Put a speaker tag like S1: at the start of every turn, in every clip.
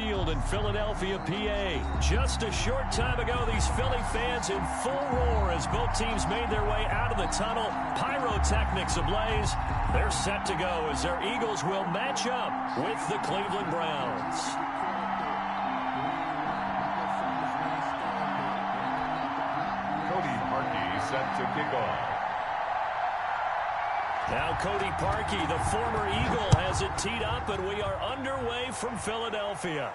S1: Field in Philadelphia, PA. Just a short time ago, these Philly fans in full roar as both teams made their way out of the tunnel. Pyrotechnics ablaze. They're set to go as their Eagles will match up with the Cleveland Browns.
S2: Cody Parkey set to kick off.
S1: Now Cody Parkey, the former Eagle, has it teed up, and we are underway from Philadelphia.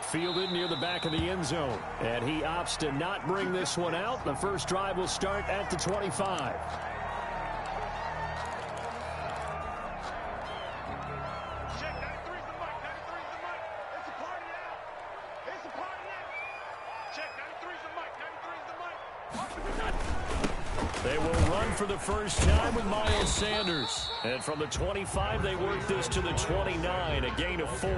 S1: Fielded near the back of the end zone, and he opts to not bring this one out. The first drive will start at the 25. They will run for the first time with Miles Sanders. And from the 25, they work this to the 29, a gain of 4.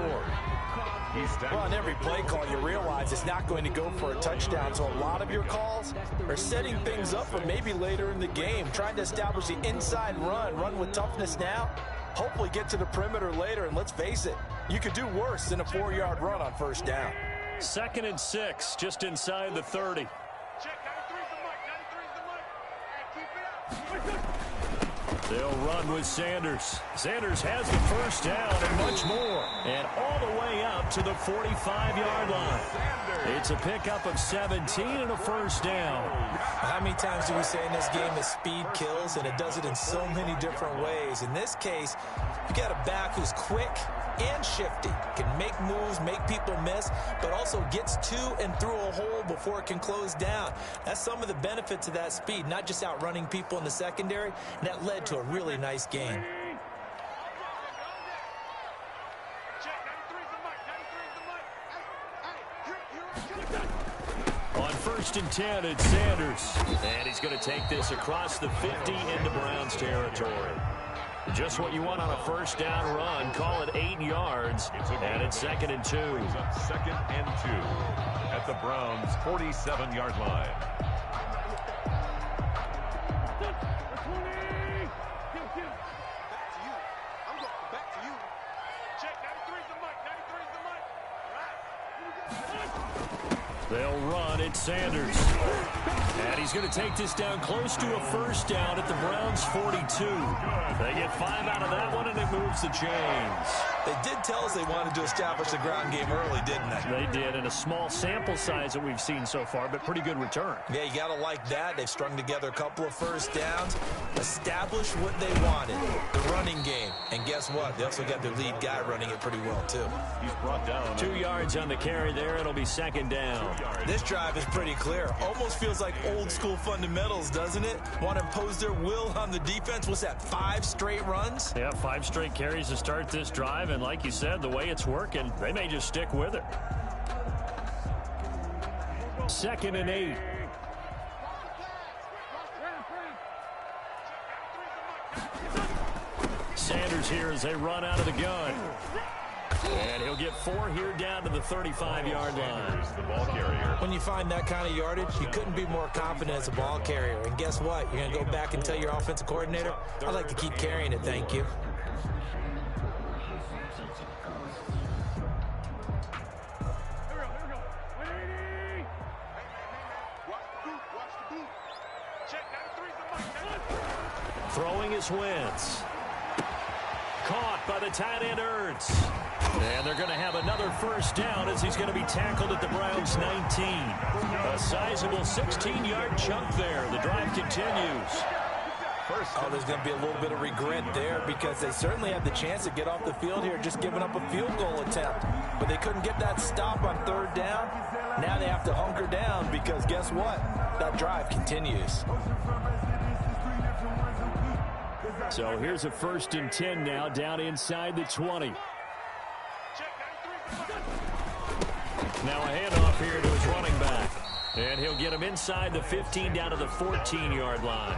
S3: Well, on every play call, you realize it's not going to go for a touchdown. So a lot of your calls are setting things up for maybe later in the game, trying to establish the inside run with toughness now, hopefully get to the perimeter later. And let's face it, you could do worse than a 4-yard run on first down.
S1: 2nd and 6, just inside the 30. They'll run with Sanders. Sanders has the first down and much more. And all the way up to the 45-yard line. It's a pickup of 17 and a first down.
S3: How many times do we say in this game that speed kills, and it does it in so many different ways? In this case, you got a back who's quick and shifty, can make moves, make people miss, but also gets to and through a hole before it can close down. That's some of the benefits of that speed, not just outrunning people in the secondary, and that led to a really nice game.
S1: On 1st and 10, it's Sanders. And he's going to take this across the 50 into Browns territory. Just what you want on a first down run. Call it 8 yards. And it's 2nd and 2.
S2: 2nd and 2 at the Browns' 47-yard line.
S1: They'll run. It's Sanders. And he's going to take this down close to a first down at the Browns' 42. They get 5 out of that one, and it moves the chains.
S3: They did tell us they wanted to establish the ground game early, didn't they?
S1: They did, in a small sample size that we've seen so far, but pretty good return.
S3: Yeah, you got to like that. They've strung together a couple of first downs, established what they wanted, the running game. And guess what? They also got their lead guy running it pretty well, too.
S2: He's brought down
S1: 2 yards on the carry there. It'll be 2nd down.
S3: This drive is pretty clear. Almost feels like old school fundamentals, doesn't it? Want to impose their will on the defense. What's that, 5 straight runs?
S1: Yeah, 5 straight carries to start this drive. And like you said, the way it's working, they may just stick with it. 2nd and 8. Sanders here as they run out of the gun. And he'll get 4 here down to the 35-yard line.
S2: The ball carrier.
S3: When you find that kind of yardage, you couldn't be more confident as a ball carrier. And guess what? You're going to go back and tell your offensive coordinator, I'd like to keep carrying it, thank you.
S1: Throwing his Wentz. Caught by the tight end Ertz. And they're going to have another first down as he's going to be tackled at the Browns' 19. A sizable 16-yard chunk there. The drive continues.
S3: Oh, there's going to be a little bit of regret there because they certainly had the chance to get off the field here, just giving up a field goal attempt. But they couldn't get that stop on 3rd down. Now they have to hunker down because guess what? That drive continues.
S1: So here's a 1st and 10 now down inside the 20. Now a handoff here to his running back. And he'll get him inside the 15 down to the 14-yard line.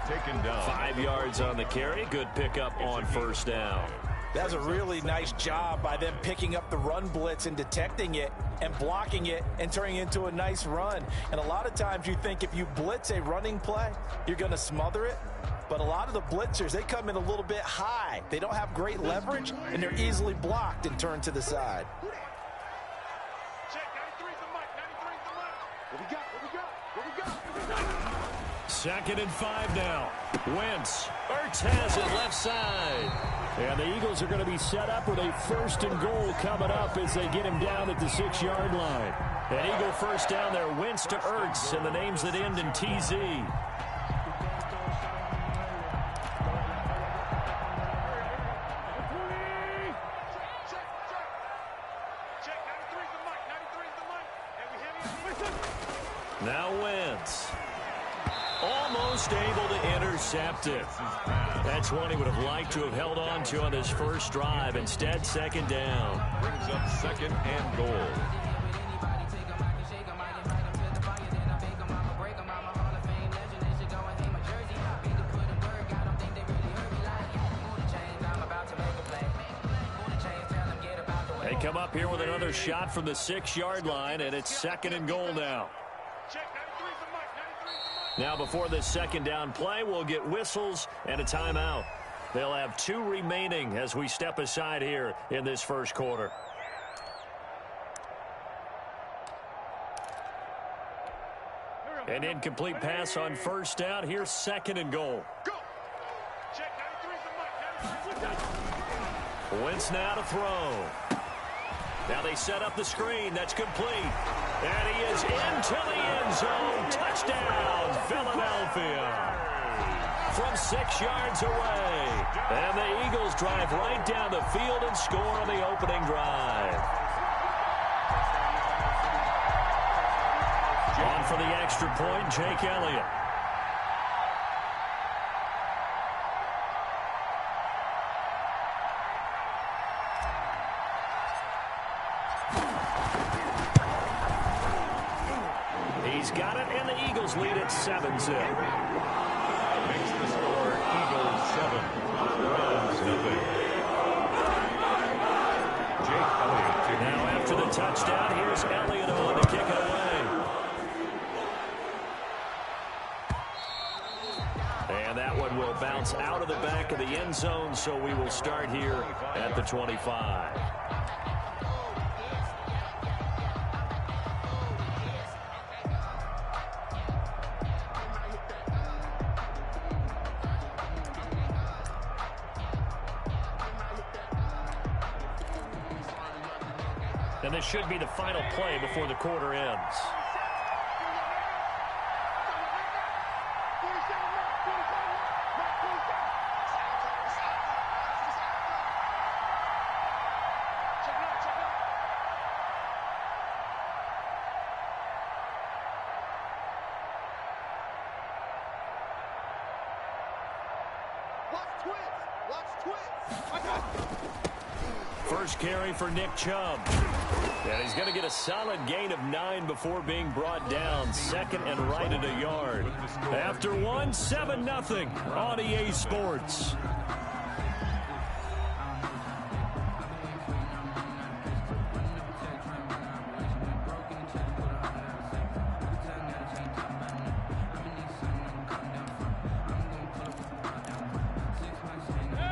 S2: Taken down.
S1: 5 yards on the carry. Good pickup on first down.
S3: That's a really nice job by them picking up the run blitz and detecting it and blocking it and turning it into a nice run. And a lot of times you think if you blitz a running play, you're going to smother it. But a lot of the blitzers, they come in a little bit high. They don't have great leverage, and they're easily blocked and turned to the side.
S1: Second and 5 now. Wentz. Ertz has it left side. And the Eagles are going to be set up with a first and goal coming up as they get him down at the 6-yard line. An Eagle first down there. Wentz to Ertz, and the names that end in TZ. Now Wentz. Almost able to intercept it. That's one he would have liked to have held on to on his first drive. Instead, second down.
S2: Brings up second and goal.
S1: They come up here with another shot from the 6-yard line, and it's second and goal now. Now before this second down play, we'll get whistles and a timeout. They'll have 2 remaining as we step aside here in this first quarter. An incomplete pass on first down. Here's second and goal. Wentz now to throw. Now they set up the screen. That's complete. And he is into the end zone. Touchdown, Philadelphia. From 6 yards away. And the Eagles drive right down the field and score on the opening drive. On for the extra point, Jake Elliott. He's got it, and the Eagles lead at 7-0.
S2: Makes the score Eagles 7, Browns nothing. Jake Elliott.
S1: Now after the touchdown, here's Elliott on to kick it away. And that one will bounce out of the back of the end zone, so we will start here at the 25. And this should be the final play before the quarter ends. First carry for Nick Chubb. And he's going to get a solid gain of 9 before being brought down. Second and right at a yard. After 1, 7-0 on EA Sports.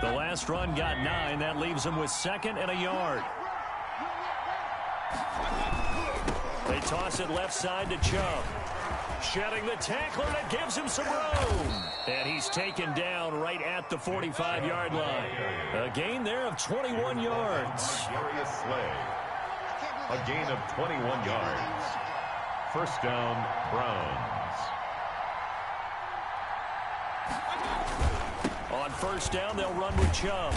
S1: The last run got 9. That leaves him with second and a yard. They toss it left side to Chubb. Shedding the tackler, that gives him some room. And he's taken down right at the 45-yard line. A gain there of 21 yards.
S2: Darius Slay. A gain of 21 yards. First down, Browns.
S1: On first down, they'll run with Chubb.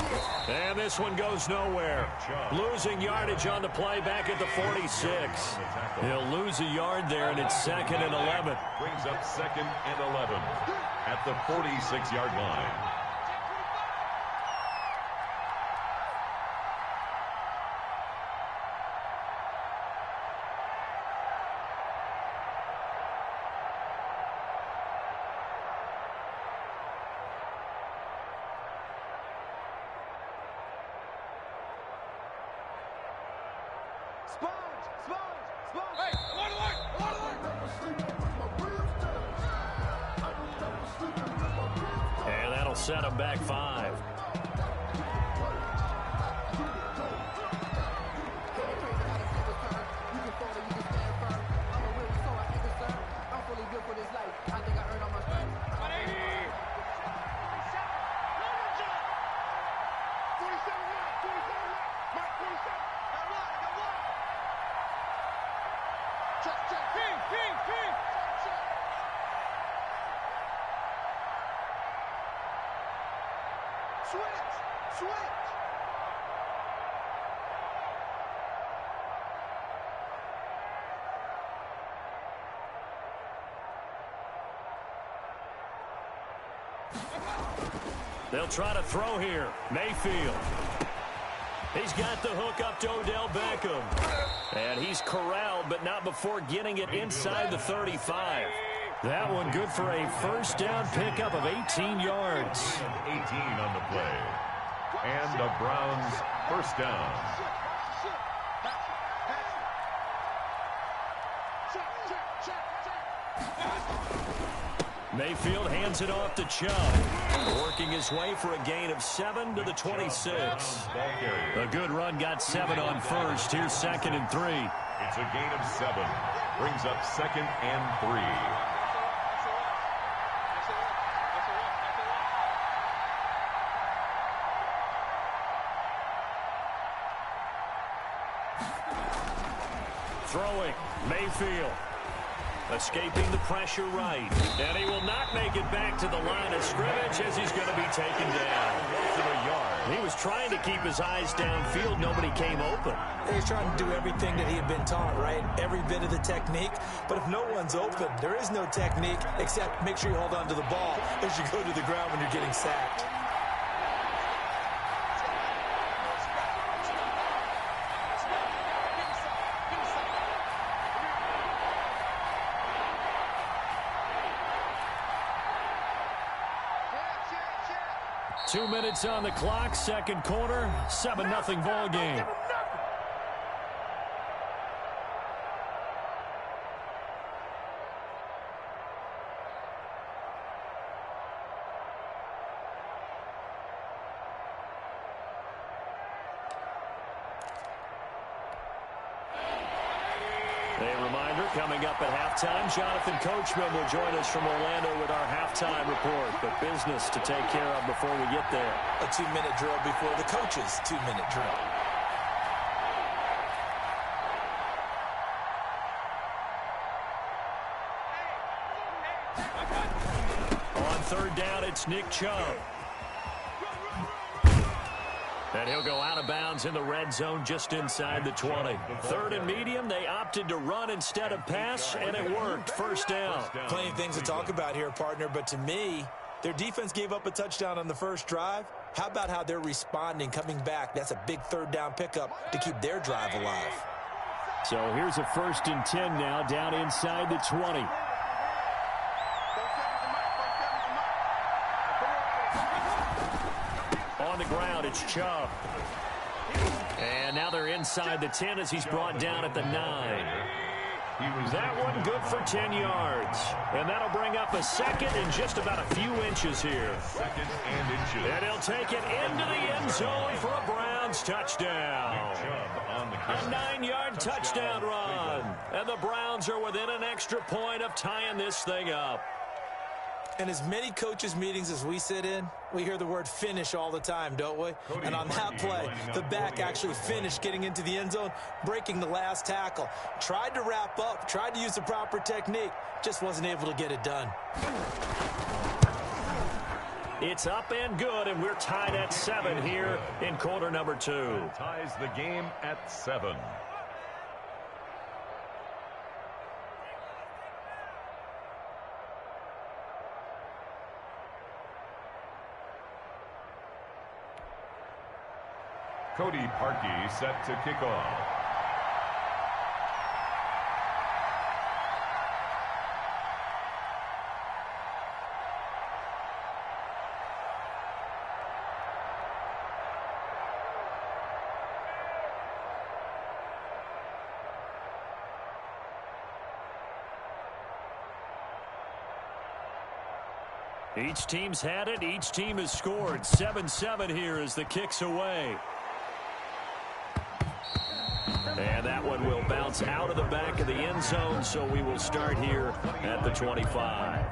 S1: And this one goes nowhere. Losing yardage on the play back at the 46. He'll lose a yard there, and it's second and 11.
S2: Brings up second and 11 at the 46-yard line.
S1: And that'll set him back 5. They'll try to throw here. Mayfield. He's got the hook up to Odell Beckham. And he's corralled, but not before getting it inside the 35. That one good for a first down pickup of 18 yards.
S2: 18 on the play. And the Browns first down.
S1: Mayfield hands it off to Chubb. Working his way for a gain of 7 to the 26. A good run, got 7 on first. Here's 2nd and 3.
S2: It's a gain of 7. Brings up 2nd and 3.
S1: Throwing, Mayfield. Escaping the pressure right. And he will not make it back to the line of scrimmage as he's going to be taken down. He was trying to keep his eyes downfield. Nobody came open.
S3: He's trying to do everything that he had been taught, right? Every bit of the technique. But if no one's open, there is no technique except make sure you hold on to the ball as you go to the ground when you're getting sacked.
S1: Two minutes on the clock, second quarter, 7-0 ball game. A reminder, coming up at halftime, Jonathan Coachman will join us from Orlando with our halftime report. But business to take care of before we get there.
S3: A 2-minute drill before the coach's 2-minute drill.
S1: On third down, it's Nick Chubb. And he'll go out of bounds in the red zone just inside the 20. Third and medium, they opted to run instead of pass, and it worked. First down.
S3: Plenty of things to talk about here, partner, but to me, their defense gave up a touchdown on the first drive. How about how they're responding, coming back? That's a big third down pickup to keep their drive alive.
S1: So here's a 1st and 10 now, down inside the 20. On the ground, it's Chubb. And now they're inside the 10 as he's brought down at the 9. That one good for 10 yards. And that'll bring up a second and just about a few inches here.
S2: Second and inches.
S1: And he'll take it into the end zone for a Browns touchdown. A 9-yard touchdown run. And the Browns are within an extra point of tying this thing up.
S3: And as many coaches' meetings as we sit in, we hear the word finish all the time, don't we? And on that play, the back actually finished getting into the end zone, breaking the last tackle. Tried to wrap up, tried to use the proper technique, just wasn't able to get it done.
S1: It's up and good, and we're tied at 7 here in quarter number 2.
S2: Ties the game at 7. Cody Parkey set to kick off.
S1: Each team's had it. Each team has scored. 7-7 here as the kick's away. And that one will bounce out of the back of the end zone, so we will start here at the 25.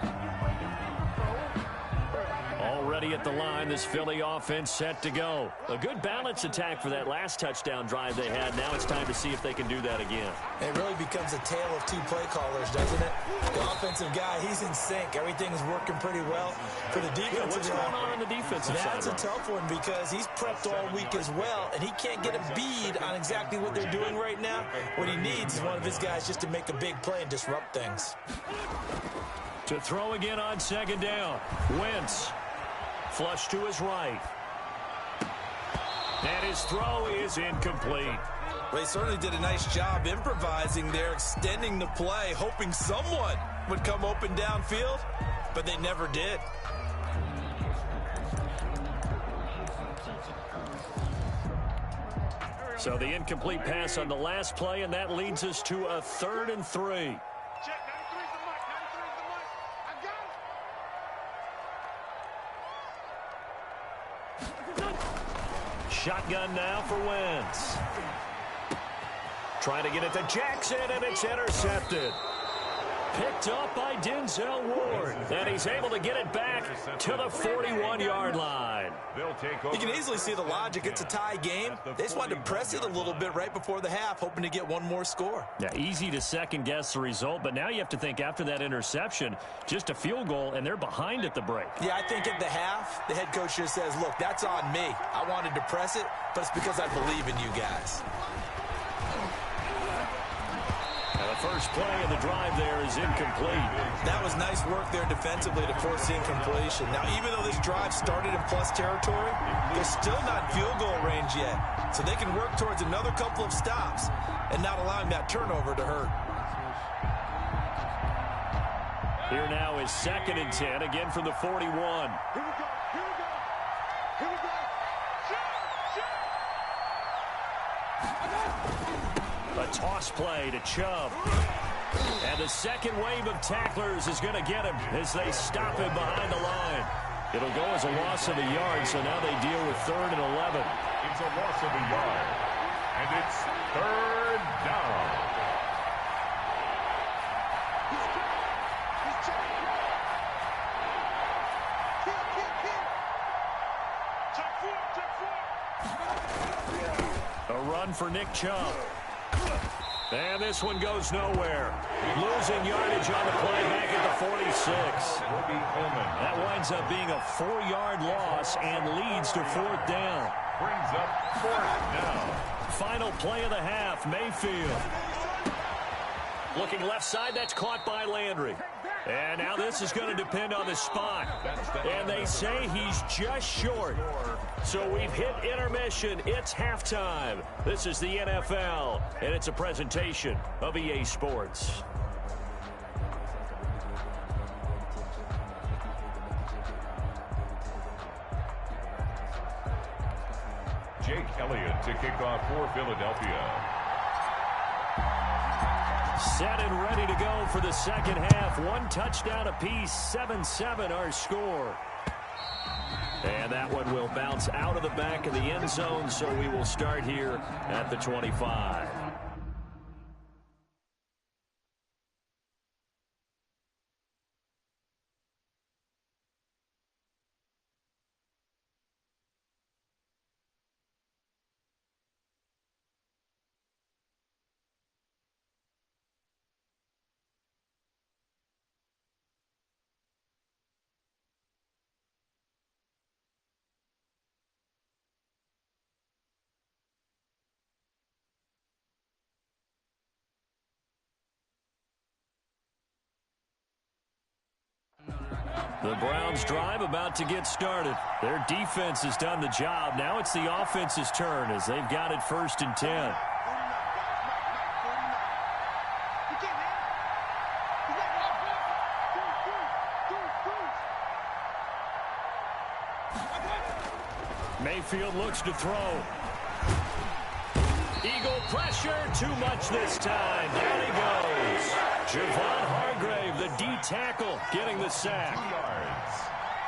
S1: Already ready at the line. This Philly offense set to go. A good balance attack for that last touchdown drive they had. Now it's time to see if they can do that again.
S3: It really becomes a tale of two play callers, doesn't it? The offensive guy, he's in sync. Everything's working pretty well. For the defensive
S1: what's going on the defensive side?
S3: That's a tough one because he's prepped all week as well, and he can't get a bead on exactly what they're doing right now. What he needs is one of his guys just to make a big play and disrupt things.
S1: To throw again on second down. Wentz. Flush to his right. And his throw is incomplete.
S3: Well, he certainly did a nice job improvising there, extending the play, hoping someone would come open downfield, but they never did.
S1: So the incomplete pass on the last play, and that leads us to a 3rd and 3. Shotgun now for Wentz. Trying to get it to Jackson, and it's intercepted. Picked up by Denzel Ward. And he's able to get it back to the 41-yard line.
S3: You can easily see the logic. It's a tie game. They just wanted to press it a little bit right before the half, hoping to get one more score.
S1: Yeah, easy to second-guess the result, but now you have to think after that interception, just a field goal, and they're behind at the break.
S3: Yeah, I think at the half, the head coach just says, look, that's on me. I wanted to press it, but it's because I believe in you guys.
S1: First play of the drive there is incomplete.
S3: That was nice work there defensively to force the incompletion. Now, even though this drive started in plus territory, they're still not field goal range yet. So they can work towards another couple of stops and not allowing that turnover to hurt.
S1: Here now is 2nd and 10, again from the 41. A toss play to Chubb. And the second wave of tacklers is going to get him as they stop him behind the line. It'll go as a loss of a yard, so now they deal with 3rd and 11.
S2: It's a loss of a yard, and it's 3rd down.
S1: A run for Nick Chubb. And this one goes nowhere. Losing yardage on the play back at the 46. That winds up being a 4-yard loss and leads to 4th down.
S2: Brings up 4th down.
S1: Final play of the half, Mayfield. Looking left side, that's caught by Landry. And now this is going to depend on the spot. And they say he's just short. So we've hit intermission. It's halftime. This is the NFL, and it's a presentation of EA Sports.
S2: Jake Elliott to kick off for Philadelphia.
S1: Set and ready to go for the second half. One touchdown apiece, 7-7 our score. And that one will bounce out of the back of the end zone, so we will start here at the 25. The Browns drive about to get started. Their defense has done the job. Now it's the offense's turn as they've got it 1st and 10. Mayfield looks to throw. Eagle pressure, too much this time. Down he goes. Javon Hargrave, the D tackle, getting the sack.
S2: 2 yards.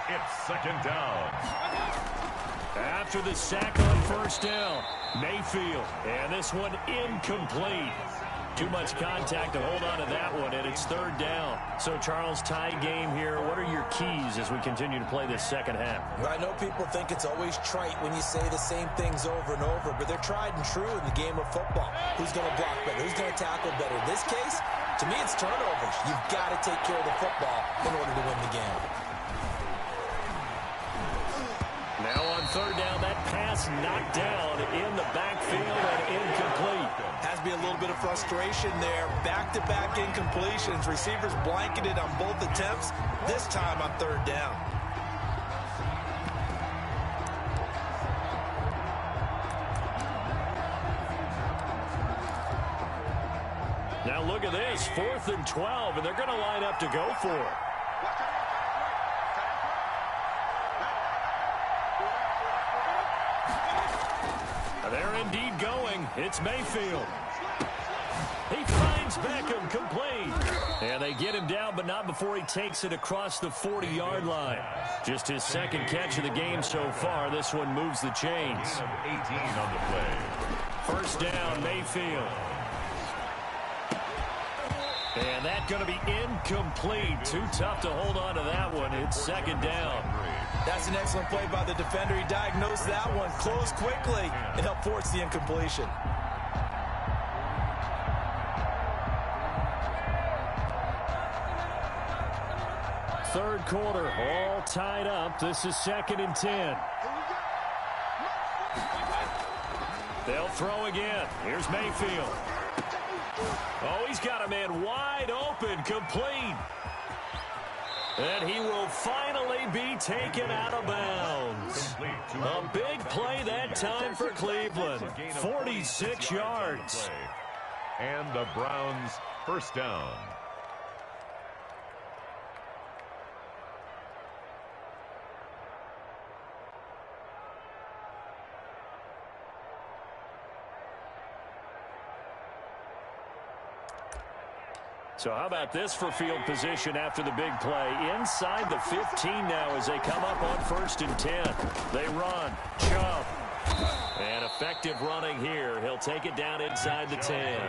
S2: It's 2nd down.
S1: After the sack on 1st down, Mayfield, and this one incomplete. Too much contact to hold on to that one, and it's third down. So, Charles, tie game here. What are your keys as we continue to play this second half?
S3: I know people think it's always trite when you say the same things over and over, but they're tried and true in the game of football. Who's going to block better? Who's going to tackle better? In this case, to me, it's turnovers. You've got to take care of the football in order to win the game.
S1: Now on third down, that pass knocked down in the backfield and incomplete.
S3: Has to be a little bit of frustration there. Back-to-back incompletions. Receivers blanketed on both attempts, this time on third down.
S1: Now look at this, 4th and 12, and they're going to line up to go for it. They're indeed going. It's Mayfield. He finds Beckham complete. And they get him down, but not before he takes it across the 40-yard line. Just his second catch of the game so far. This one moves the chains.
S2: 18 on the play.
S1: First down, Mayfield. And that's going to be incomplete. Too tough to hold on to that one. It's second down.
S3: That's an excellent play by the defender. He diagnosed that one, closed quickly, and helped force the incompletion.
S1: Third quarter, all tied up. This is 2nd and 10. They'll throw again. Here's Mayfield. Oh, he's got a man wide open, complete. And he will finally be taken out of bounds. A big play that time for Cleveland. 46 yards.
S2: And the Browns first down.
S1: So how about this for field position after the big play? Inside the 15 now as they come up on 1st and 10. They run. Chubb. And effective running here. He'll take it down inside the 10.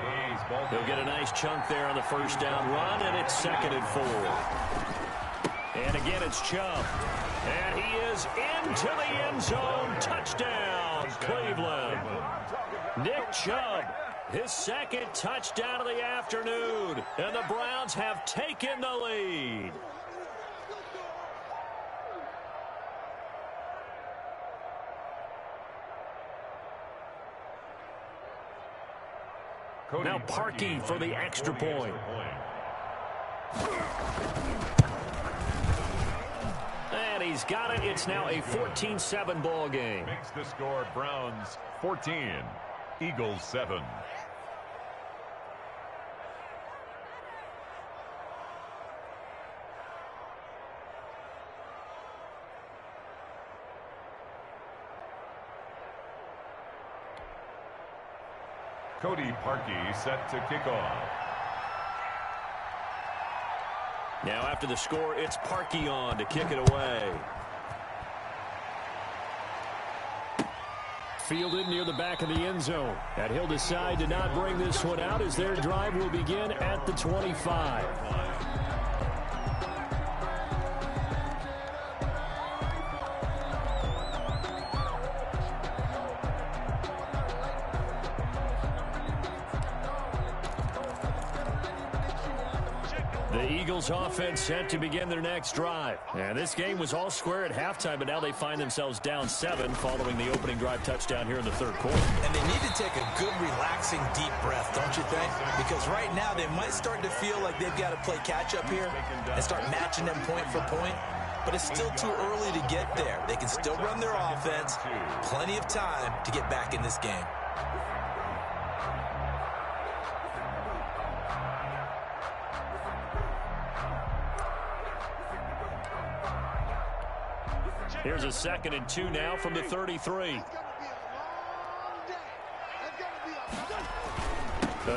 S1: He'll get a nice chunk there on the first down run, and it's 2nd and 4. And again, it's Chubb. And he is into the end zone. Touchdown, Cleveland. Nick Chubb. His second touchdown of the afternoon. And the Browns have taken the lead. Now Parkey for the extra point. And he's got it. It's now a 14-7 ball game.
S2: Makes the score Browns 14, Eagles 7. Cody Parkey set to kick off.
S1: Now after the score, it's Parkey on to kick it away. Fielded near the back of the end zone. And he'll decide to not bring this one out as their drive will begin at the 25. Eagles offense set to begin their next drive. And this game was all square at halftime, but now they find themselves down 7 following the opening drive touchdown here in the third quarter.
S3: And they need to take a good, relaxing, deep breath, don't you think? Because right now they might start to feel like they've got to play catch-up here and start matching them point for point. But it's still too early to get there. They can still run their offense. Plenty of time to get back in this game.
S1: Here's a 2nd and 2 now from the 33.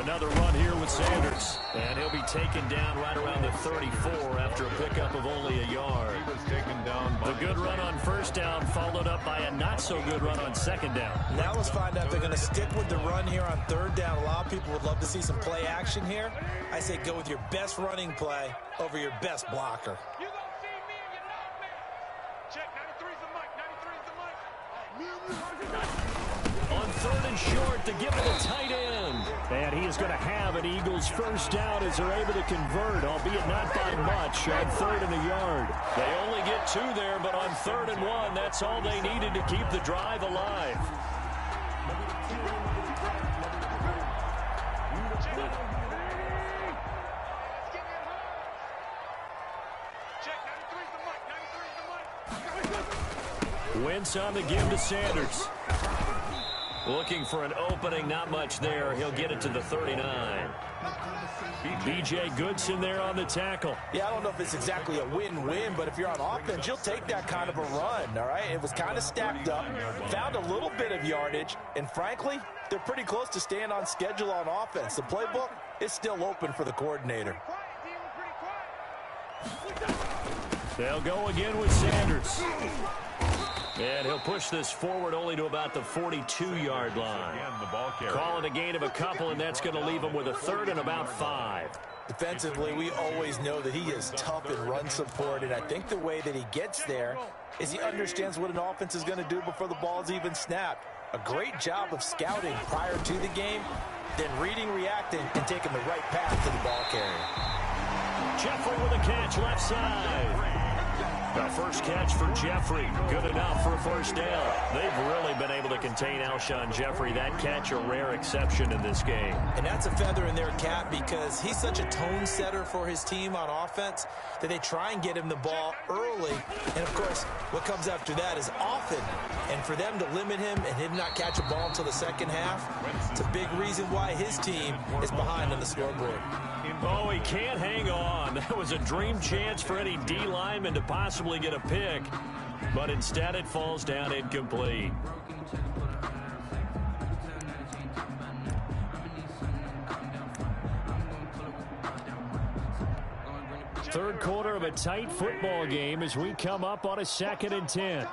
S1: Another run here with Sanders. And he'll be taken down right around the 34 after a pickup of only a yard.
S2: He was taken down by
S1: the good run on first down followed up by a not-so-good run on second down.
S3: Now let's find out if they're going to stick with the run here on third down. A lot of people would love to see some play action here. I say go with your best running play over your best blocker.
S4: You don't see me and you know me. Check, 93's the mic, 93's the mic.
S1: On third and short, to give it a tight end. And he is going to have an Eagles first down as they're able to convert, albeit not by much, on third and a yard. They only get 2 there, but on third and 1, that's all they needed to keep the drive alive.
S4: Check, 93's the mic, 93's the mic.
S1: Wentz on the give to Sanders. Looking for an opening, not much there. He'll get it to the 39. B.J. Goodson there on the tackle.
S3: Yeah, I don't know if it's exactly a win-win, but if you're on offense, you'll take that kind of a run, all right? It was kind of stacked up, found a little bit of yardage, and frankly, they're pretty close to staying on schedule on offense. The playbook is still open for the coordinator.
S1: They'll go again with Sanders. And he'll push this forward only to about the 42-yard line. Call it a gain of a couple, and that's going to leave him with a third and about 5.
S3: Defensively, we always know that he is tough in run support, and I think the way that he gets there is he understands what an offense is going to do before the ball's even snapped. A great job of scouting prior to the game, then reading, reacting, and taking the right path to the ball carrier.
S1: Jeffrey with a catch left side. The first catch for Jeffrey. Good enough for a first down. They've really been able to contain Alshon Jeffrey. That catch a rare exception in this game.
S3: And that's a feather in their cap because he's such a tone setter for his team on offense that they try and get him the ball early. And, of course, what comes after that is often. And for them to limit him and him not catch a ball until the second half, it's a big reason why his team is behind on the scoreboard.
S1: Oh, he can't hang on. That was a dream chance for any D lineman to possibly get a pick, but instead it falls down incomplete. Third quarter of a tight football game as we come up on a 2nd and 10.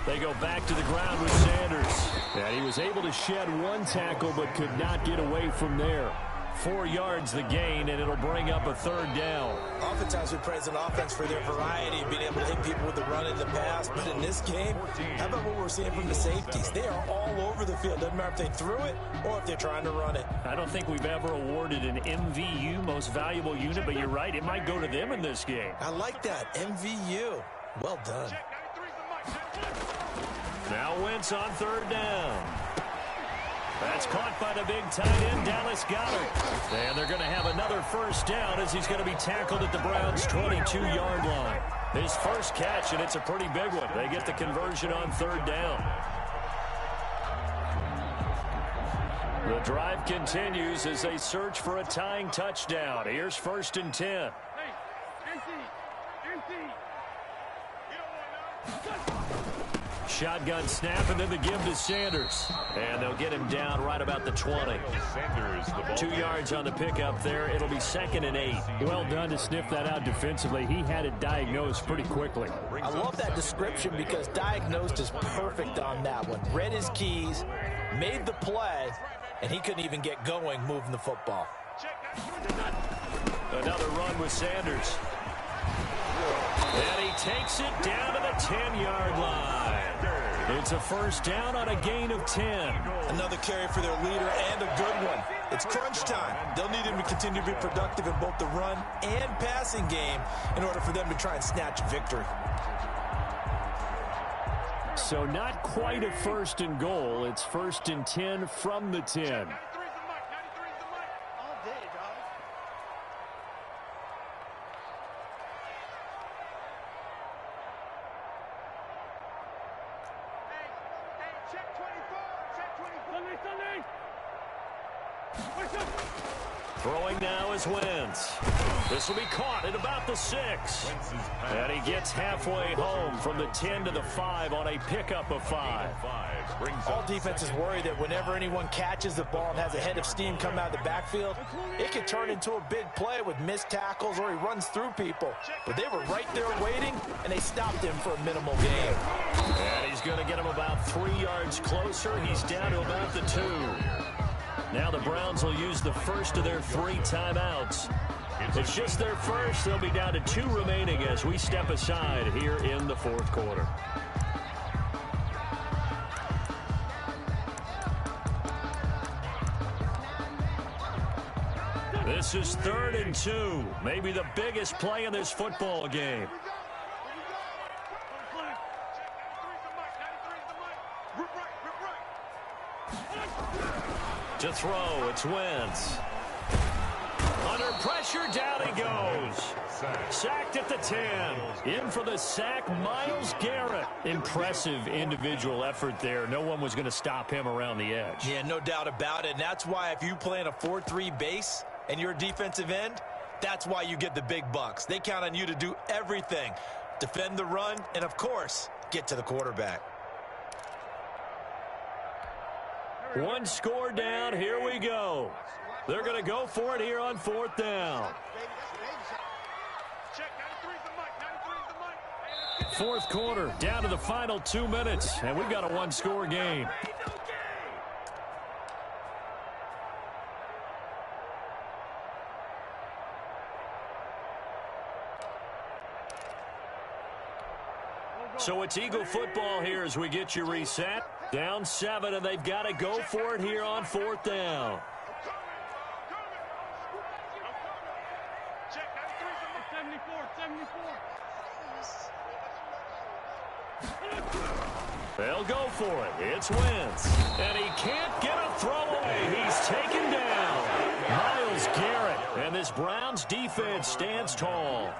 S1: They go back to the ground with Sanders. And he was able to shed 1 tackle but could not get away from there. 4 yards the gain, and it'll bring up a third down.
S3: Oftentimes we praise an offense for their variety of being able to hit people with the run in the pass. But in this game, how about what we're seeing from the safeties? They are all over the field. Doesn't matter if they threw it or if they're trying to run it.
S1: I don't think we've ever awarded an MVU, most valuable unit, but you're right. It might go to them in this game.
S3: I like that. MVU. Well done.
S1: Now Wentz on third down. That's caught by the big tight end, Dallas Goedert. And they're going to have another first down as he's going to be tackled at the Browns' 22-yard line. His first catch, and it's a pretty big one. They get the conversion on third down. The drive continues as they search for a tying touchdown. Here's 1st and 10. Shotgun snap, and then the give to Sanders. And they'll get him down right about the 20. 2 yards on the pickup there. It'll be 2nd and 8. Well done to sniff that out defensively. He had it diagnosed pretty quickly.
S3: I love that description because diagnosed is perfect on that one. Read his keys, made the play, and he couldn't even get going moving the football.
S1: Another run with Sanders. And he takes it down to the 10-yard line. It's a first down on a gain of 10.
S3: Another carry for their leader and a good one. It's crunch time. They'll need him to continue to be productive in both the run and passing game in order for them to try and snatch victory.
S1: So not quite a 1st and goal. It's 1st and 10 from the 10. Throwing now is Wentz. This will be caught at about the 6. And he gets halfway home from the 10 to the 5 on a pickup of 5.
S3: All defenses worry that whenever anyone catches the ball and has a head of steam come out of the backfield, it could turn into a big play with missed tackles or he runs through people. But they were right there waiting, and they stopped him for a minimal gain.
S1: And he's going to get him about 3 yards closer. He's down to about the 2. Now the Browns will use the first of their 3 timeouts. It's just their first. They'll be down to 2 remaining as we step aside here in the 4th quarter. This is 3rd and 2. Maybe the biggest play in this football game. To throw, it's Wentz. Under pressure, down he goes. Sacked at the 10. In for the sack, Myles Garrett. Impressive individual effort there. No one was going to stop him around the edge.
S3: Yeah, no doubt about it. And that's why if you play in a 4-3 base and you're a defensive end, that's why you get the big bucks. They count on you to do everything. Defend the run and, of course, get to the quarterback.
S1: 1 score down. Here we go. They're going to go for it here on 4th down. 4th quarter, down to the final 2 minutes, and we've got a 1-score game. So it's Eagle football here as we get you reset. Down 7, and they've got to go for it here on 4th down. They'll go for it. It's Wentz. And he can't get a throw away. He's taken down. Myles Garrett. And this Browns defense stands tall.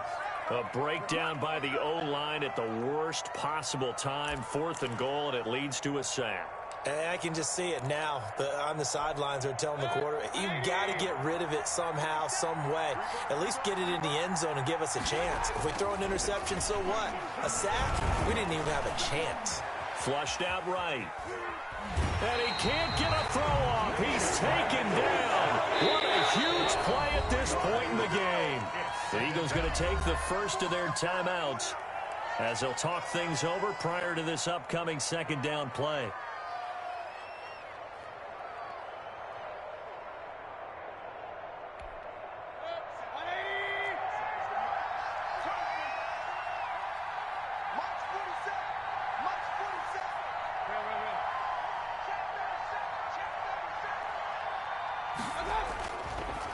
S1: A breakdown by the O-line at the worst possible time. 4th and goal, and it leads to a sack.
S3: I can just see it now. On the sidelines, they're telling the quarterback, you got to get rid of it somehow, some way. At least get it in the end zone and give us a chance. If we throw an interception, so what? A sack? We didn't even have a chance.
S1: Flushed out right. And he can't get a throw off. He's taken down. What a huge play at this point in the game. The Eagles going to take the first of their timeouts as they'll talk things over prior to this upcoming 2nd down play.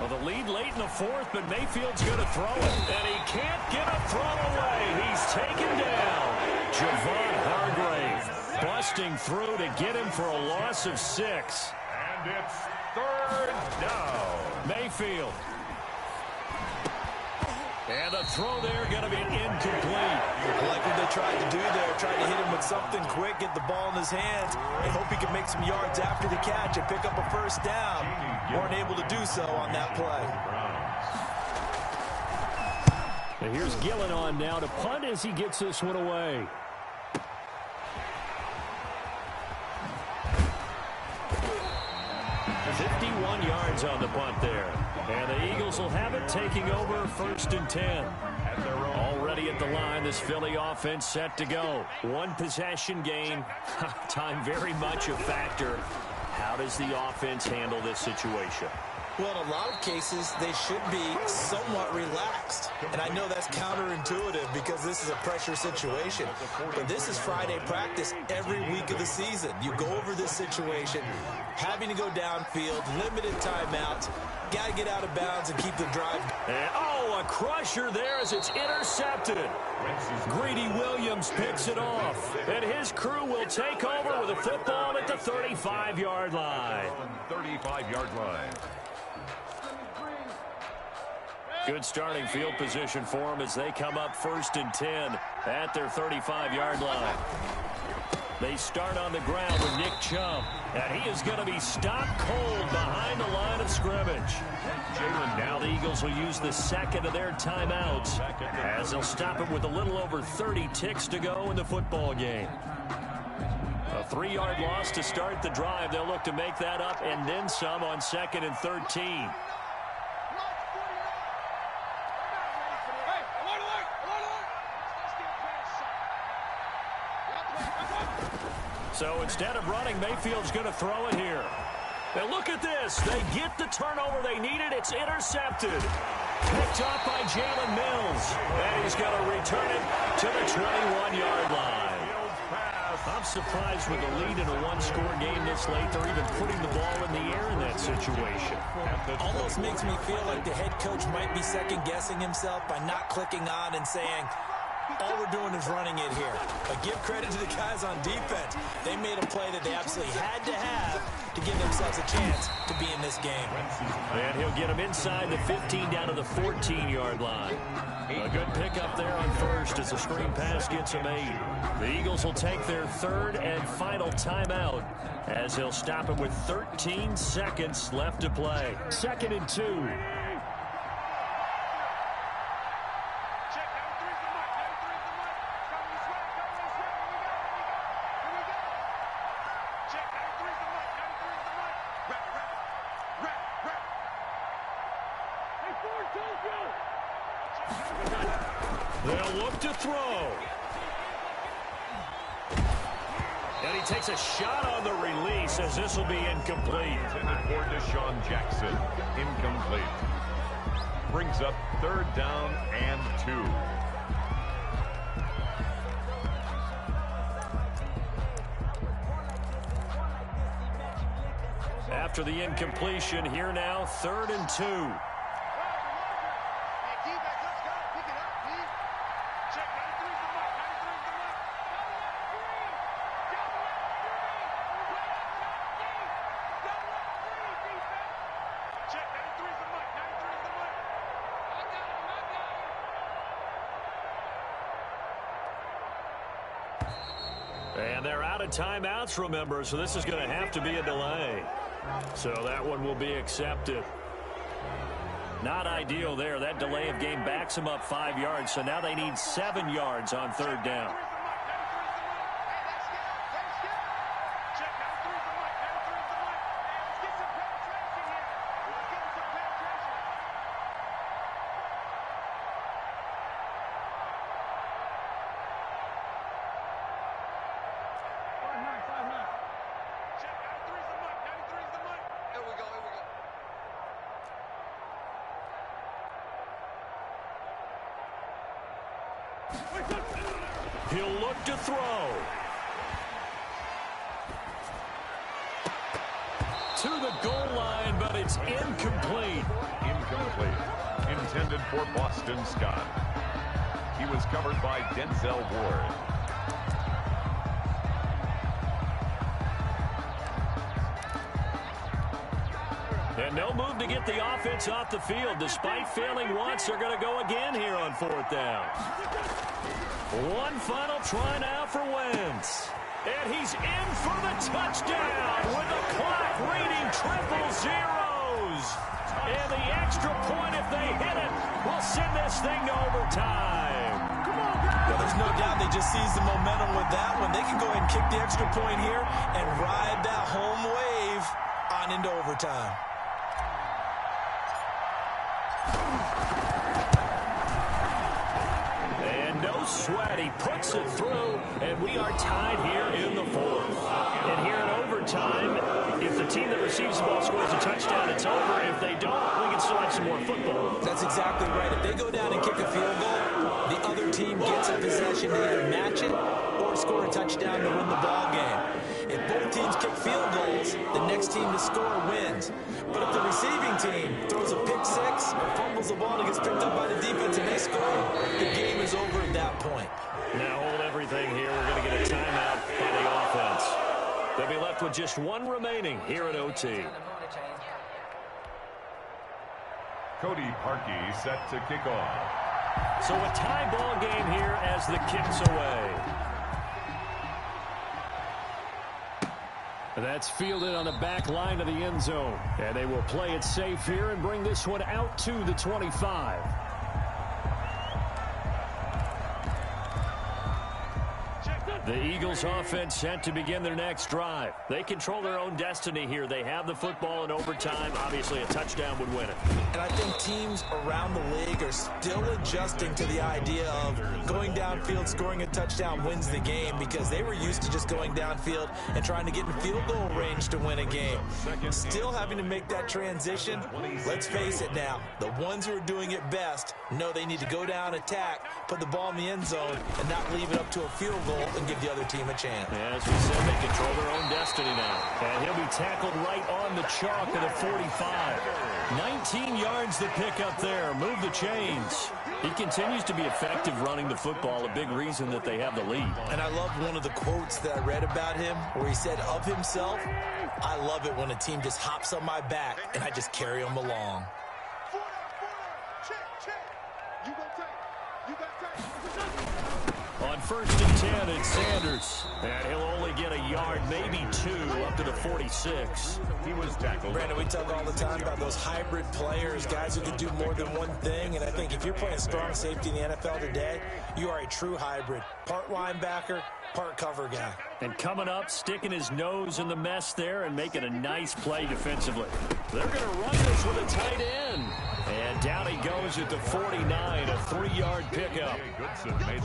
S1: Well, the lead late in the 4th, but Mayfield's going to throw it. And he can't get a throw away. He's taken down. Javon Hargrave busting through to get him for a loss of 6.
S2: And it's 3rd down.
S1: Mayfield. And the throw there going to be incomplete.
S3: I like what they tried to do there. Tried to hit him with something quick, get the ball in his hands, and hope he can make some yards after the catch and pick up a 1st down. Weren't able to do so on that play.
S1: And here's Gillen on now to punt as he gets this one away. $51 yards on the punt there. And the Eagles will have it, taking over 1st and 10. Already at the line, this Philly offense set to go. 1 possession game. Time very much a factor. How does the offense handle this situation?
S3: Well, in a lot of cases, they should be somewhat relaxed. And I know that's counterintuitive because this is a pressure situation. But this is Friday practice every week of the season. You go over this situation, having to go downfield, limited timeouts, got to get out of bounds and keep the drive.
S1: And, oh, a crusher there as it's intercepted. Greedy Williams picks it off. And his crew will take over with a football at the 35-yard line.
S2: 35-yard line.
S1: Good starting field position for them as they come up 1st and 10 at their 35-yard line. They start on the ground with Nick Chubb. And he is going to be stopped cold behind the line of scrimmage. Now the Eagles will use the second of their timeouts as they'll stop it with a little over 30 ticks to go in the football game. A 3-yard loss to start the drive. They'll look to make that up and then some on 2nd and 13. So instead of running, Mayfield's going to throw it here. Now look at this. They get the turnover they needed. It's intercepted. Picked up by Jalen Mills. And he's going to return it to the 21-yard line. I'm surprised with the lead in a one-score game this late. They're even putting the ball in the air in that situation.
S3: Almost makes me feel like the head coach might be second-guessing himself by not clicking on and saying, all we're doing is running it here. But give credit to the guys on defense. They made a play that they absolutely had to have to give themselves a chance to be in this game.
S1: And he'll get them inside the 15 down to the 14-yard line. A good pickup there on first as the screen pass gets him 8. The Eagles will take their third and final timeout as he'll stop it with 13 seconds left to play. 2nd and 2. They'll look to throw. And he takes a shot on the release as this will be incomplete.
S2: Intended for Deshaun Jackson. Incomplete. Brings up 3rd down and 2.
S1: After the incompletion, here now, 3rd and 2. And they're out of timeouts, remember, so this is going to have to be a delay. So that one will be accepted. Not ideal there. That delay of game backs them up 5 yards, so now they need 7 yards on 3rd down. He'll look to throw. To the goal line, but it's incomplete.
S2: Incomplete. Intended for Boston Scott. He was covered by Denzel Ward.
S1: And no move to get the offense off the field. Despite failing once, they're going to go again here on 4th down. One final try now for Wentz. And he's in for the touchdown with the clock reading triple zeros. And the extra point, if they hit it, will send this thing to overtime. Come on, guys.
S3: Well, there's no doubt they just seized the momentum with that one. They can go ahead and kick the extra point here and ride that home wave on into overtime.
S1: Sweat, he puts it through, and we are tied here in the 4th. And here in overtime, if the team that receives the ball scores a touchdown, it's over. If they don't, we can still have some more football.
S3: That's exactly right. If they go down and kick a field goal, the other team gets a possession to either match it or score a touchdown to win the ball game. If both teams kick field goals, the next team to score wins. But if the receiving team throws a pick six or fumbles the ball and gets picked up by the defense and they score, the game is over at that point.
S1: Now hold everything here. We're going to get a timeout by the offense. They'll be left with just one remaining here at OT.
S2: Cody Parkey set to kick off.
S1: So a tie ball game here as the kick's away. That's fielded on the back line of the end zone. And they will play it safe here and bring this one out to the 25. The Eagles offense set to begin their next drive. They control their own destiny here. They have the football in overtime. Obviously, a touchdown would win it.
S3: And I think teams around the league are still adjusting to the idea of going downfield, scoring a touchdown wins the game, because they were used to just going downfield and trying to get in field goal range to win a game. Still having to make that transition. Let's face it now, the ones who are doing it best know they need to go down, attack, put the ball in the end zone, and not leave it up to a field goal and give the other team a chance.
S1: As we said, they control their own destiny now. And he'll be tackled right on the chalk of the 45. 19 yards to pick up there. Move the chains. He continues to be effective running the football, a big reason that they have the lead.
S3: And I love one of the quotes that I read about him where he said of himself, "I love it when a team just hops on my back and I just carry them along."
S1: On 1st and 10, it's Sanders. And he'll only get a yard, maybe 2, up to the 46.
S2: He was tackled.
S3: Brandon, we talk all the time about those hybrid players, guys who can do more than one thing. And I think if you're playing strong safety in the NFL today, you are a true hybrid. Part linebacker, part cover guy.
S1: And coming up, sticking his nose in the mess there and making a nice play defensively. They're going to run this with a tight end. And down he goes at the 49, a 3-yard pickup.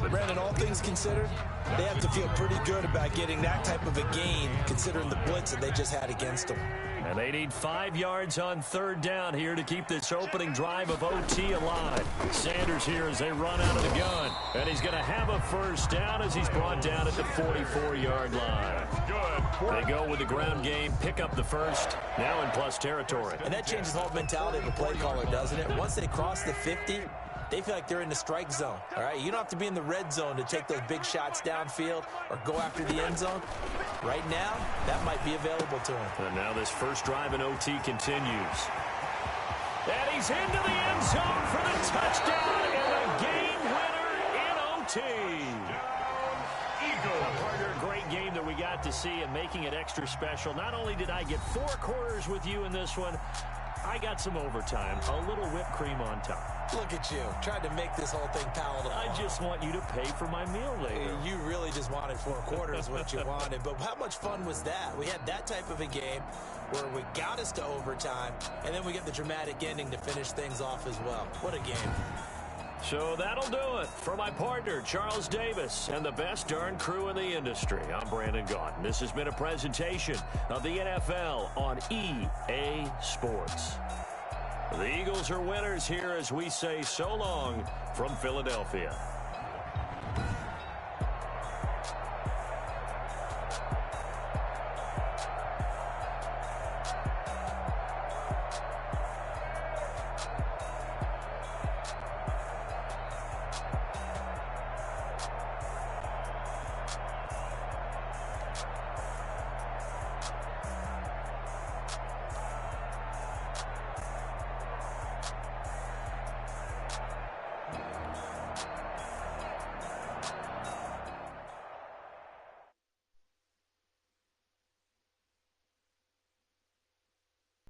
S3: Brandon, all things considered, they have to feel pretty good about getting that type of a gain, considering the blitz that they just had against them.
S1: And they need 5 yards on 3rd down here to keep this opening drive of OT alive. Sanders here as they run out of the gun. And he's going to have a 1st down as he's brought down at the 44-yard line. They go with the ground game, pick up the 1st, now in plus territory.
S3: And that changes the whole mentality of a play caller, doesn't it? Once they cross the 50, they feel like they're in the strike zone. All right, you don't have to be in the red zone to take those big shots downfield or go after the end zone. Right now, that might be available to him.
S1: And now this first drive in OT continues. And he's into the end zone for the touchdown and a game winner in OT. A great game that we got to see, and making it extra special. Not only did I get 4 quarters with you in this one, I got some overtime, a little whipped cream on top.
S3: Look at you, tried to make this whole thing palatable.
S1: I just want you to pay for my meal later.
S3: You really just wanted 4 quarters what you wanted, but how much fun was that? We had that type of a game where we got us to overtime, and then we get the dramatic ending to finish things off as well. What a game.
S1: So that'll do it for my partner, Charles Davis, and the best darn crew in the industry. I'm Brandon Gaudin. This has been a presentation of the NFL on EA Sports. The Eagles are winners here as we say so long from Philadelphia.